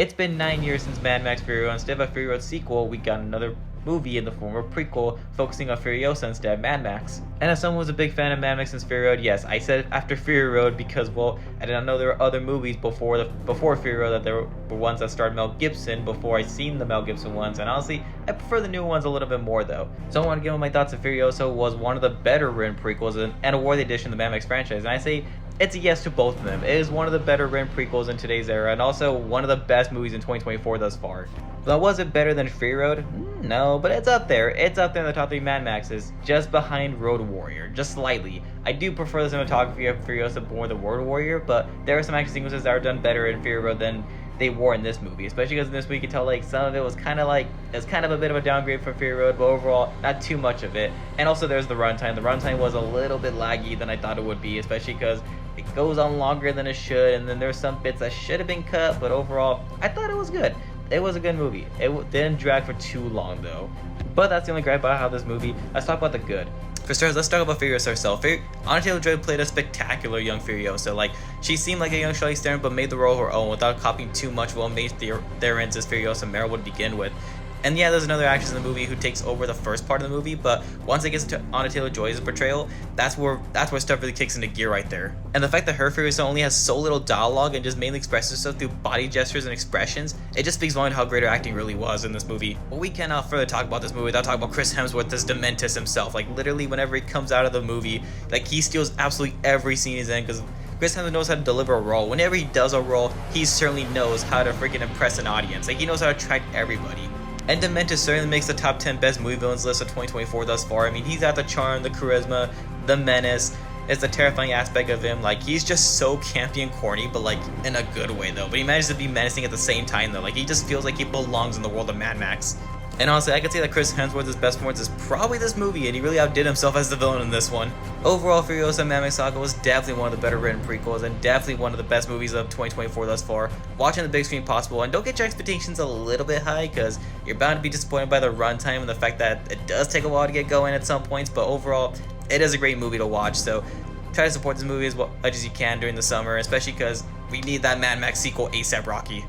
It's been 9 years since Mad Max Furiosa. Instead of a Fury Road sequel, we got another movie in the form of a prequel focusing on Furiosa instead of Mad Max. And as someone who's a big fan of Mad Max since Fury Road, yes, I said after Fury Road because, well, I did not know there were other movies before Fury Road, that there were ones that starred Mel Gibson before I seen the Mel Gibson ones, and honestly, I prefer the new ones a little bit more though. So I want to give my thoughts. Furiosa was one of the better written prequels and a worthy addition to the Mad Max franchise, and I say it's a yes to both of them. It is one of the better written prequels in today's era, and also one of the best movies in 2024 thus far. But was it better than Fury Road? No, but it's up there. It's up there in the top 3 Mad Maxes, just behind Road Warrior, just slightly. I do prefer the cinematography of Furiosa more than Road Warrior, but there are some action sequences that are done better in Fury Road than they were in this movie, especially because in this movie you can tell like some of it was kind of a bit of a downgrade from Fury Road, but overall not too much of it. And also there's the runtime. The runtime was a little bit laggy than I thought it would be, especially because it goes on longer than it should, and then there's some bits that should have been cut, but overall I thought it was good. It was a good movie. It didn't drag for too long though. But that's the only gripe about how this movie. Let's talk about the good. For starters, let's talk about Furiosa herself. Anya Taylor-Joy played a spectacular young Furiosa. Like, she seemed like a young Charlize Theron, but made the role her own without copying too much of what made Theron's as Furiosa Meryl would begin with. And yeah, there's another actress in the movie who takes over the first part of the movie, but once it gets to Anya Taylor-Joy's portrayal, that's where stuff really kicks into gear right there. And the fact that her Furiosa only has so little dialogue and just mainly expresses herself through body gestures and expressions, it just speaks volume to how great her acting really was in this movie. But we cannot further talk about this movie without talking about Chris Hemsworth as Dementus himself. Like, literally whenever he comes out of the movie, like, he steals absolutely every scene he's in, because Chris Hemsworth knows how to deliver a role. Whenever he does a role, he certainly knows how to freaking impress an audience. Like, he knows how to attract everybody. And Dementus certainly makes the top 10 best movie villains list of 2024 thus far. I mean, he's got the charm, the charisma, the menace. It's the terrifying aspect of him. Like, he's just so campy and corny, but like in a good way though. But he manages to be menacing at the same time though. Like, he just feels like he belongs in the world of Mad Max. And honestly, I could say that Chris Hemsworth's best performance is probably this movie, and he really outdid himself as the villain in this one. Overall, Furiosa Mad Max Saga was definitely one of the better written prequels, and definitely one of the best movies of 2024 thus far. Watch on the big screen possible, and don't get your expectations a little bit high, because you're bound to be disappointed by the runtime and the fact that it does take a while to get going at some points, but overall, it is a great movie to watch, so try to support this movie as much as you can during the summer, especially because we need that Mad Max sequel ASAP Rocky.